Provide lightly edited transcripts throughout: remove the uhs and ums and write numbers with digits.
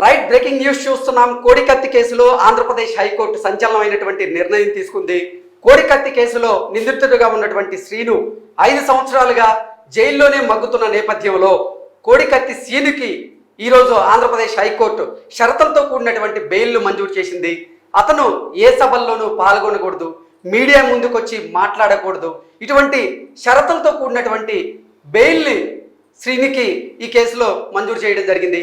Right breaking news చూస్తున్నాం. కోడికత్తి కేసులో Andhra Pradesh high court సంచలనమైనటువంటి నిర్ణయం తీసుకుంది. కోడికత్తి కేసులో నిందితుడిగా ఉన్నటువంటి శ్రీను 5 సంవత్సరాలుగా జైల్లోనే మగ్గుతున్న నేపథ్యంలో కోడికత్తి శ్రీనుకి ఈరోజు ఆంధ్రప్రదేశ్ హైకోర్టు షరతులతో కూడినటువంటి బెయిల్ను మంజూరు చేసింది. అతను ఏ సభల్లోనూ పాల్గొనకూడదు, మీడియా ముందుకొచ్చి మాట్లాడకూడదు, ఇటువంటి షరతులతో కూడినటువంటి బెయిల్ని శ్రీనికి ఈ కేసులో మంజూరు చేయడం జరిగింది.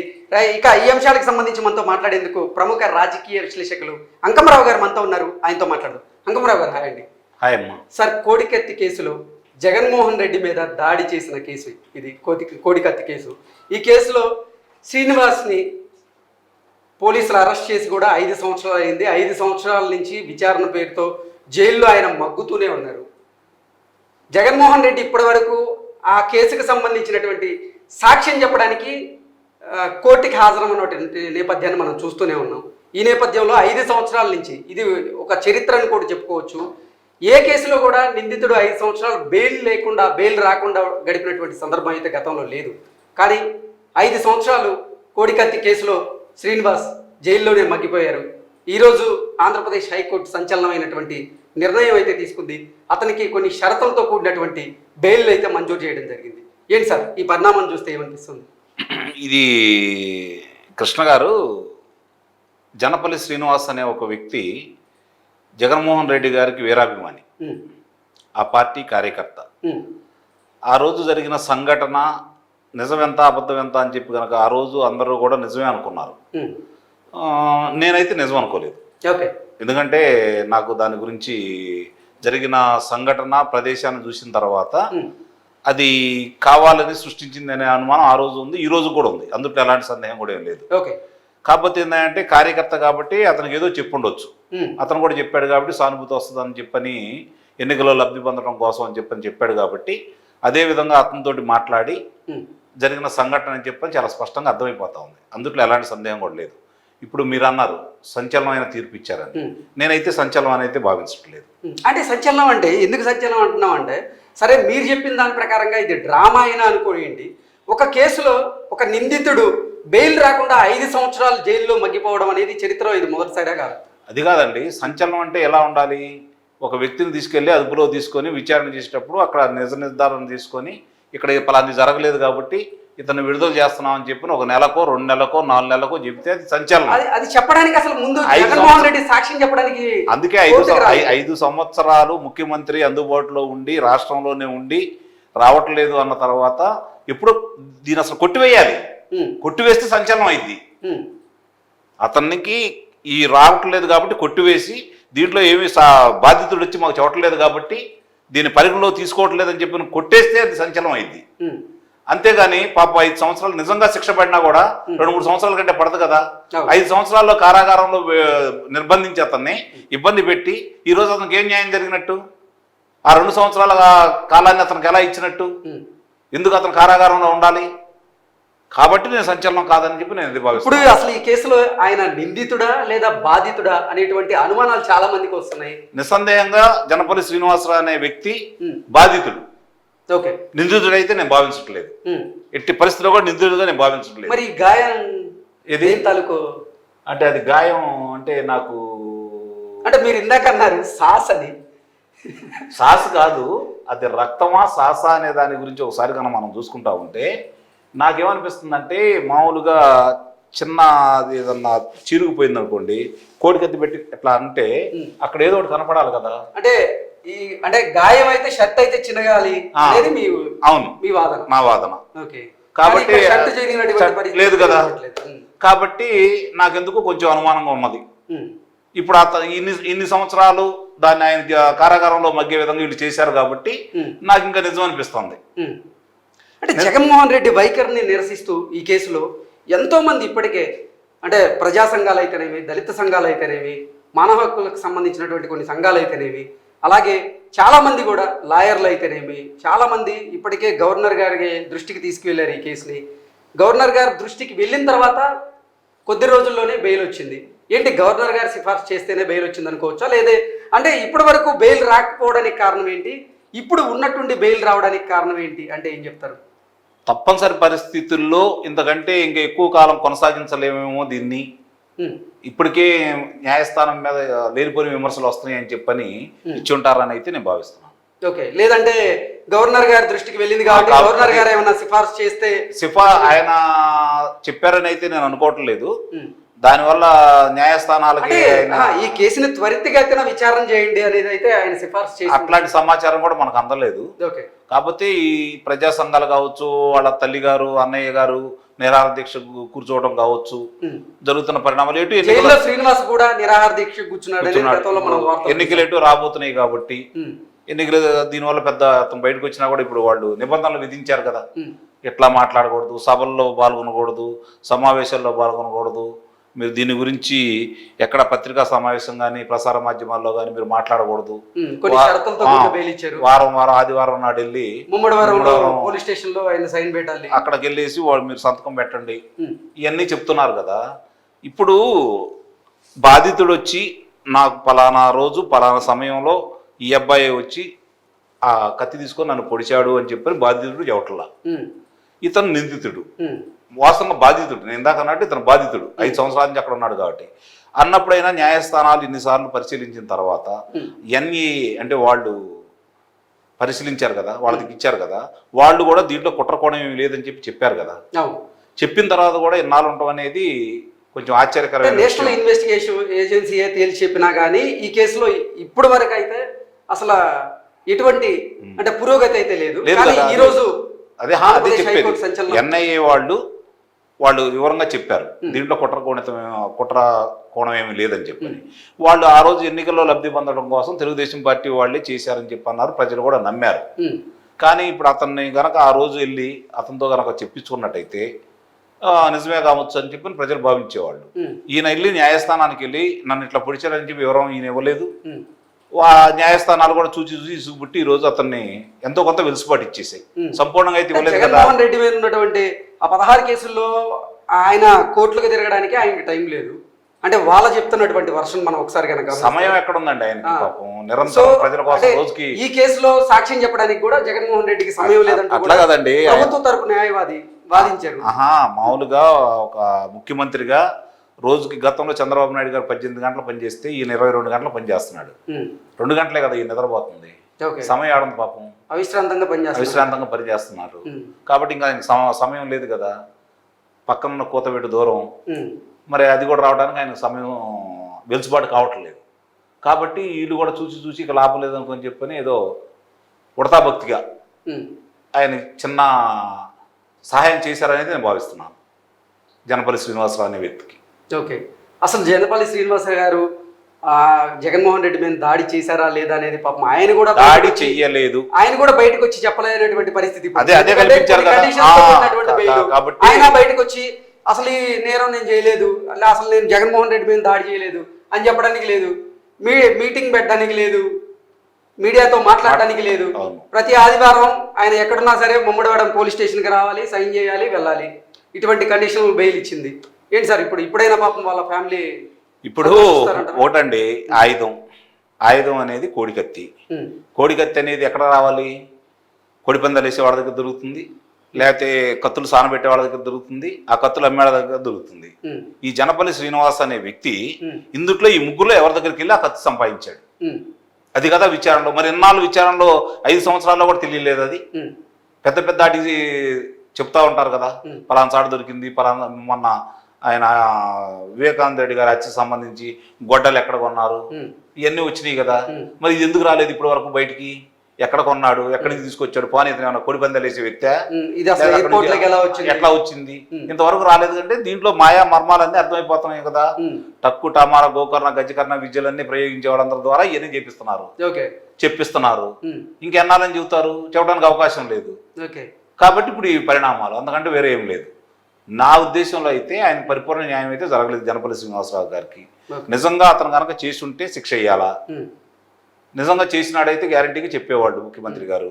ఇక ఈ అంశాలకు సంబంధించి మనతో మాట్లాడేందుకు ప్రముఖ రాజకీయ విశ్లేషకులు అంకమరావు గారు మనతో ఉన్నారు. ఆయనతో మాట్లాడు. అంకమరావు గారు, హాయ్ అండి. హాయ్ అమ్మా. సార్, కోడికత్తి కేసులో జగన్మోహన్ రెడ్డి మీద దాడి చేసిన కేసు ఇది. కోడికత్తి కేసు. ఈ కేసులో శ్రీనివాస్ని పోలీసులు అరెస్ట్ చేసి కూడా 5 సంవత్సరాలు అయింది. 5 సంవత్సరాల నుంచి విచారణ పేరుతో జైల్లో ఆయన మగ్గుతూనే ఉన్నారు. జగన్మోహన్ రెడ్డి ఇప్పటి వరకు ఆ కేసుకు సంబంధించినటువంటి సాక్ష్యం చెప్పడానికి కోర్టుకి హాజరమైనటువంటి నేపథ్యాన్ని మనం చూస్తూనే ఉన్నాం. ఈ నేపథ్యంలో 5 సంవత్సరాల నుంచి ఇది ఒక చరిత్రను కూడా చెప్పుకోవచ్చు. ఏ కేసులో కూడా నిందితుడు 5 సంవత్సరాలు బెయిల్ రాకుండా గడిపినటువంటి సందర్భం అయితే గతంలో లేదు. కానీ 5 సంవత్సరాలు కోడికత్తి కేసులో శ్రీనివాస్ జైల్లోనే మగ్గిపోయారు. ఈరోజు ఆంధ్రప్రదేశ్ హైకోర్టు సంచలనమైనటువంటి నిర్ణయం అయితే తీసుకుంది. అతనికి కొన్ని షరతులతో కూడినటువంటి బెయిల్ అయితే మంజూరు చేయడం జరిగింది. ఏంటి సార్, ఈ పరిణామం చూస్తే ఏమనిపిస్తుంది? ఇది కృష్ణ గారు, జనపల్లి శ్రీనివాస్ అనే ఒక వ్యక్తి జగన్మోహన్ రెడ్డి గారికి వీరాభిమాని, ఆ పార్టీ కార్యకర్త. ఆ రోజు జరిగిన సంఘటన నిజమెంత అబద్ధం ఎంత అని చెప్పి కనుక ఆ రోజు అందరూ కూడా నిజమే అనుకున్నారు. నేనైతే నిజం అనుకోలేదు. ఓకే. ఎందుకంటే నాకు దాని గురించి జరిగిన సంఘటన ప్రదేశాన్ని చూసిన తర్వాత అది కావాలని సృష్టించింది అనే అనుమానం ఆ రోజు ఉంది, ఈ రోజు కూడా ఉంది. అందులో ఎలాంటి సందేహం కూడా ఏం లేదు. ఓకే. కాకపోతే ఏంటంటే కార్యకర్త కాబట్టి అతనికి ఏదో చెప్పుండొచ్చు. అతను కూడా చెప్పాడు కాబట్టి సానుభూతి వస్తుందని చెప్పని, ఎన్నికల్లో లబ్ధి పొందడం కోసం అని చెప్పాడు కాబట్టి అదేవిధంగా అతనితోటి మాట్లాడి జరిగిన సంఘటన అని చెప్పని చాలా స్పష్టంగా అర్థమైపోతా ఉంది. అందులో ఎలాంటి సందేహం కూడా లేదు. ఇప్పుడు మీరు అన్నారు సంచలనమైన తీర్పు ఇచ్చారని. నేనైతే సంచలనం అని అయితే భావించట్లేదు. అంటే సంచలనం అంటే ఎందుకు సంచలనం అంటున్నాం అంటే, సరే మీరు చెప్పిన దాని ప్రకారంగా ఇది డ్రామా అయినా అనుకోండి, ఒక కేసులో ఒక నిందితుడు బెయిల్ రాకుండా 5 సంవత్సరాలు జైల్లో మగ్గిపోవడం అనేది చరిత్రలో ఇది మొదటిసారిగా కాదు. అది కాదండి. సంచలనం అంటే ఎలా ఉండాలి? ఒక వ్యక్తిని తీసుకెళ్ళి అదుపులో తీసుకొని విచారణ చేసేటప్పుడు అక్కడ నిజ నిర్ధారణ తీసుకొని ఇక్కడ పలాంది జరగలేదు కాబట్టి ఇతను విడుదల చేస్తున్నామని చెప్పి ఒక నెలకో 2 నెలలకో 4 నెలలకో చెప్తే అది సంచలనం. అది చెప్పడానికి అసలు ముందు జగన్మోహన్ రెడ్డి సాక్ష్యం చెప్పడానికి. అందుకే 5 సంవత్సరాలు ముఖ్యమంత్రి అందుబాటులో ఉండి రాష్ట్రంలోనే ఉండి రావట్లేదు అన్న తర్వాత ఎప్పుడు దీని అసలు కొట్టివేయాలి. కొట్టివేస్తే సంచలనం అయింది. అతనికి ఈ రావట్లేదు కాబట్టి కొట్టివేసి దీంట్లో ఏమి బాధితుడు వచ్చి మాకు చెప్పట్లేదు కాబట్టి దీన్ని పరిగణలో తీసుకోవట్లేదని చెప్పి కొట్టేస్తే అది సంచలనం అయింది. అంతేగాని పాప 5 సంవత్సరాలు నిజంగా శిక్ష పడినా కూడా 2-3 సంవత్సరాల కంటే పడదు కదా. 5 సంవత్సరాల్లో కారాగారంలో నిర్బంధించి అతన్ని ఇబ్బంది పెట్టి ఈరోజు అతనికి ఏం న్యాయం జరిగినట్టు? ఆ 2 సంవత్సరాల కాలాన్ని అతనికి ఎలా ఇచ్చినట్టు? ఎందుకు అతను కారాగారంలో ఉండాలి? కాబట్టి నేను సంచలనం కాదని చెప్పి నేను భావిస్తున్నాను. ఇప్పుడు అసలు ఈ కేసులో ఆయన నిందితుడా లేదా బాధితుడా అనేటువంటి అనుమానాలు చాలా మందికి వస్తున్నాయి. నిస్సందేహంగా జనపల్లి శ్రీనివాసరావు అనే వ్యక్తి బాధితుడు. ఓకే. నిందితుడైతే నేను భావించట్లేదు. ఎట్టి పరిస్థితిలో కూడా నిందితుడుగా నేను భావించట్లేదు. మరి గాయం ఏది తాలూకు అంటే అది గాయం అంటే నాకు అంటే మీరు ఇందాక అన్నారు సాస్ అని. సాస్ కాదు, అది రక్తమా సాసా అనే దాని గురించి ఒకసారి కన్నా మనం చూసుకుంటా ఉంటే నాకేమనిపిస్తుందంటే, మామూలుగా చిన్న ఏదన్నా చిరుగుపోయింది అనుకోండి, కోడికత్తి పెట్టి ఎట్లా అంటే అక్కడ ఏదో ఒకటి కనపడాలి కదా. అంటే గాయం అయితే షర్ట్ అయితే చిన్నగాలి అనేది మీ అవును మీ వాదన. నా వాదన. కాబట్టి లేదు కదా. కాబట్టి నాకెందుకు కొంచెం అనుమానంగా ఉన్నది. ఇప్పుడు ఇన్ని సంవత్సరాలు దాన్ని ఆయన కారాగారంలో మగ్గే విధంగా వీళ్ళు చేశారు కాబట్టి నాకు ఇంకా నిజం అనిపిస్తుంది. అంటే జగన్మోహన్ రెడ్డి వైఖరిని నిరసిస్తూ ఈ కేసులో ఎంతో మంది ఇప్పటికే అంటే ప్రజా సంఘాలు అయితేనేవి, దళిత సంఘాలు అయితేనేవి, మానవ హక్కులకు సంబంధించినటువంటి కొన్ని సంఘాలు అయితేనేవి, అలాగే చాలామంది కూడా లాయర్లు అయితేనేమి, చాలామంది ఇప్పటికే గవర్నర్ గారి దృష్టికి తీసుకువెళ్ళారు ఈ కేసుని. గవర్నర్ గారి దృష్టికి వెళ్ళిన తర్వాత కొద్ది రోజుల్లోనే బెయిల్ వచ్చింది. ఏంటి, గవర్నర్ గారు సిఫార్సు చేస్తేనే బెయిల్ వచ్చింది అనుకోవచ్చా? లేదే అంటే ఇప్పటి వరకు బెయిల్ రాకపోవడానికి కారణం ఏంటి, ఇప్పుడు ఉన్నట్టుండి బెయిల్ రావడానికి కారణం ఏంటి అంటే ఏం చెప్తారు? తప్పనిసరి పరిస్థితుల్లో ఇంతకంటే ఇంకా ఎక్కువ కాలం కొనసాగించలేమేమో దీన్ని. ఇప్పటికే న్యాయస్థానం మీద లేనిపోని విమర్శలు వస్తున్నాయని చెప్పని ఇచ్చి ఉంటారని అయితే నేను భావిస్తున్నాను. ఓకే, లేదంటే గవర్నర్ గారి దృష్టికి వెళ్ళింది కాబట్టి గవర్నర్ గారు ఏమైనా సిఫార్సు చేస్తే ఆయన చెప్పారని అయితే నేను అనుకోవట్లేదు. దానివల్ల న్యాయస్థానాలకి ఈ కేసుని త్వరితగతిన విచారణ చేయండి అనేది అయితే ఆయన సిఫార్సు చేసి అట్లాంటి సమాచారం కూడా మనకు అందలేదు. ఓకే, కాకపోతే ఈ ప్రజా సంఘాలు కావచ్చు, వాళ్ళ తల్లి గారు అన్నయ్య గారు నిరాహార దీక్ష కూర్చోవడం కావచ్చు, జరుగుతున్న పరిణామాలు ఎటు శ్రీనివాస్ కూడా నిరాహార దీక్ష కూర్చున్నాడు. ఎన్నికలు ఎటు రాబోతున్నాయి కాబట్టి ఎన్నికలు దీనివల్ల పెద్ద అతను బయటకు వచ్చినా కూడా ఇప్పుడు వాళ్ళు నిబంధనలు విధించారు కదా, ఎట్లా మాట్లాడకూడదు, సభల్లో పాల్గొనకూడదు, సమావేశాల్లో పాల్గొనకూడదు, మీరు దీని గురించి ఎక్కడ పత్రికా సమావేశం కానీ ప్రసార మాధ్యమాల్లో కానీ మీరు మాట్లాడకూడదు, వారం ఆదివారం నాడు వెళ్ళి పోలీస్ స్టేషన్ లో ఆయన సైన్ పెట్టాలి, అక్కడికి వెళ్ళేసి వాళ్ళు మీరు సంతకం పెట్టండి, ఇవన్నీ చెప్తున్నారు కదా. ఇప్పుడు బాధితుడు వచ్చి నాకు పలానా రోజు పలానా సమయంలో ఈ అబ్బాయి వచ్చి ఆ కత్తి తీసుకొని నన్ను పొడిచాడు అని చెప్పి బాధితుడు చెప్పట్లా, ఇతను నిందితుడు, వాస్తవంగా బాధితుడు. నేను ఇందాక అన్నట్టు ఇతను బాధితుడు, 5 సంవత్సరాల నుంచి అక్కడ ఉన్నాడు కాబట్టి. అన్నప్పుడైనా న్యాయస్థానాలు ఇన్నిసార్లు పరిశీలించిన తర్వాత ఎన్ఈ అంటే వాళ్ళు పరిశీలించారు కదా, వాళ్ళకి ఇచ్చారు కదా, వాళ్ళు కూడా దీంట్లో కుట్రకోణం ఏమి లేదని చెప్పారు కదా. చెప్పిన తర్వాత కూడా ఇన్నాళ్ళు ఉండటం అనేది కొంచెం ఆశ్చర్యకరమైన. నేషనల్ ఇన్వెస్టిగేషన్ ఏజెన్సీ తేల్చి చెప్పినా కానీ ఈ కేసులో ఇప్పటి వరకు అయితే అసలు ఎటువంటి అంటే పురోగతి అయితే లేదు. ఈ రోజు అదే చెప్పేది ఎన్ఐఏ వాళ్ళు వివరంగా చెప్పారు, దీంట్లో కుట్ర కోణం ఏమీ లేదని చెప్పని. వాళ్ళు ఆ రోజు ఎన్నికల్లో లబ్ధి పొందడం కోసం తెలుగుదేశం పార్టీ వాళ్ళే చేశారని చెప్పి అన్నారు, ప్రజలు కూడా నమ్మారు. కానీ ఇప్పుడు అతన్ని గనక ఆ రోజు వెళ్ళి అతనితో గనక చెప్పించుకున్నట్టయితే నిజమే కావచ్చు అని చెప్పి ప్రజలు భావించేవాళ్ళు. ఈయన వెళ్ళి న్యాయస్థానానికి వెళ్ళి నన్ను ఇట్లా పొడిచారని చెప్పి వివరం ఈయన ఇవ్వలేదు. న్యాయస్థానాలు కూడా చూసి ఇసుగుబుట్టి ఈ రోజు అతన్ని ఎంతో కొంత వెలుసుబాటు ఇచ్చేసాయి. సంపూర్ణంగా అయితే ఇవ్వలేదు కదా. జగన్మోహన్ రెడ్డి మీద ఉన్నటువంటి ఆ 16 కేసుల్లో ఆయన కోర్టులకు తిరగడానికి ఆయనకి టైం లేదు అంటే వాళ్ళ చెప్తున్నటువంటి వర్షన్ మనం ఒకసారి కనుక సమయం ఎక్కడ ఉందండి ఆయన పాపం నిరంతరం ప్రజల కోసం రోజుకి. ఈ కేసులో సాక్ష్యం చెప్పడానికి కూడా జగన్మోహన్ రెడ్డికి సమయం లేదంటే అట్లా కదండి, ప్రభుత్వ తరపు న్యాయవాది వాదించారు. మామూలుగా ఒక ముఖ్యమంత్రిగా రోజుకి గతంలో చంద్రబాబు నాయుడు గారు 18 గంటలు పనిచేస్తే ఈయన 22 గంటలు పనిచేస్తున్నాడు. 2 గంటలే కదా ఈయన నిద్రపోతుంది, సమయం ఆడంది పాపం, అవిశ్రాంతంగా పనిచేస్తున్నారు. కాబట్టి ఇంకా ఆయనకి సమయం లేదు కదా, పక్కనున్న కూతబెట్టు దూరం, మరి అది కూడా రావడానికి ఆయన సమయం వెలుసుబాటు కావట్లేదు. కాబట్టి వీళ్ళు కూడా చూసి ఇక లాభం లేదనుకొని చెప్పని ఏదో ఉడతా భక్తిగా ఆయన చిన్న సహాయం చేశారనేది నేను భావిస్తున్నాను జనపల్లి శ్రీనివాసరావు అనే వ్యక్తికి. ఓకే, అసలు జనపల్లి శ్రీనివాసరావు గారు జగన్మోహన్ రెడ్డి మీద దాడి చేశారా లేదా అనేది పాపం ఆయన కూడా దాడి చెయ్యలేదు, ఆయన కూడా బయటకు వచ్చి చెప్పలేనటువంటి పరిస్థితి. అదే కల్పించారు కదా. ఆయన బయటకు వచ్చి అసలు ఈ నేరం నేను చేయలేదు, అసలు నేను జగన్మోహన్ రెడ్డి మీద దాడి చేయలేదు అని చెప్పడానికి లేదు, మీటింగ్ పెట్టడానికి లేదు, మీడియాతో మాట్లాడడానికి లేదు. ప్రతి ఆదివారం ఆయన ఎక్కడున్నా సరే ముమ్మడివాడం పోలీస్ స్టేషన్కి రావాలి, సైన్ చేయాలి, వెళ్ళాలి. ఇటువంటి కండిషన్ బెయిల్ ఇచ్చింది. ఏంటి సార్ ఇప్పుడైనా పాపం వాళ్ళ ఫ్యామిలీ ఇప్పుడు ఒకటండి, ఆయుధం అనేది కోడికత్తి. కోడికత్తి అనేది ఎక్కడ రావాలి? కోడిపందాలు వేసే వాళ్ళ దగ్గర దొరుకుతుంది, లేకపోతే కత్తులు సానబెట్టే వాళ్ళ దగ్గర దొరుకుతుంది, ఆ కత్తులు అమ్మే వాళ్ళ దగ్గర దొరుకుతుంది. ఈ జనపల్లి శ్రీనివాస్ అనే వ్యక్తి ఇందుట్లో ఈ ముగ్గురులో ఎవరి దగ్గరికి వెళ్ళి ఆ కత్తి సంపాదించాడు. అది కదా విచారణలో. మరి ఎన్నాళ్ళు విచారణలో 5 సంవత్సరాల్లో కూడా తెలియలేదు. అది పెద్ద వాటికి చెప్తా ఉంటారు కదా, పలానా చాటు దొరికింది, పలానా మొన్న ఆయన వివేకానంద రెడ్డి గారి హత్యకు సంబంధించి గొడ్డలు ఎక్కడ కొన్నారు, ఇవన్నీ వచ్చినాయి కదా. మరి ఇది ఎందుకు రాలేదు ఇప్పటి వరకు బయటికి? ఎక్కడ కొన్నాడు, ఎక్కడి నుంచి తీసుకొచ్చాడు? పోనీ ఏమన్నా కోడిపందాలు వేసే వ్యక్తి ఎట్లా వచ్చింది? ఇంతవరకు రాలేదు. అంటే దీంట్లో మాయా మర్మాలన్నీ అర్థమైపోతున్నాయి కదా. టక్కు టమారా గోకర్ణ గజకర్ణ విద్యలన్నీ ప్రయోగించే వాళ్ళందరి ద్వారా ఇవన్నీ చెప్పిస్తున్నారు. ఇంకెన్నాళ్ళని చెబుతారు? చెప్పడానికి అవకాశం లేదు. కాబట్టి ఇప్పుడు ఈ పరిణామాలు, అంతకంటే వేరే ఏం లేదు. నా ఉద్దేశంలో అయితే ఆయన పరిపూర్ణ న్యాయం అయితే జరగలేదు జనపల్లి శ్రీనివాసరావు గారికి. నిజంగా అతను కనుక చేసి ఉంటే శిక్ష వేయాలా, నిజంగా చేసినాడైతే గ్యారంటీగా చెప్పేవాళ్ళు ముఖ్యమంత్రి గారు.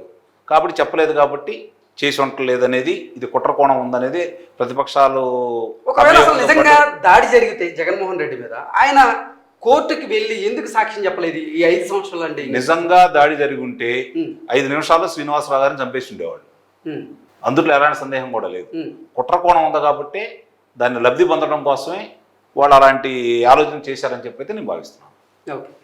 కాబట్టి చెప్పలేదు, కాబట్టి చేసి ఉండలేదు అనేది, ఇది కుట్రకోణం ఉందనేది ప్రతిపక్షాలు. ఒకవేళ అసలు నిజంగా దాడి జరిగితే జగన్మోహన్ రెడ్డి మీద ఆయన కోర్టుకి వెళ్ళి ఎందుకు సాక్ష్యం చెప్పలేదు ఈ 5 సంవత్సరాలు? అంటే నిజంగా దాడి జరిగి ఉంటే 5 నిమిషాల్లో శ్రీనివాసరావు గారిని చంపేసి ఉండేవాళ్ళు. అందులో ఎలాంటి సందేహం కూడా లేదు. ఉమ్, కుట్ర కోణం ఉంది కాబట్టి దాన్ని లబ్ధి పొందడం కోసమే వాళ్ళు అలాంటి ఆలోచన చేశారని చెప్పి అయితే నేను భావిస్తున్నాను. ఓకే.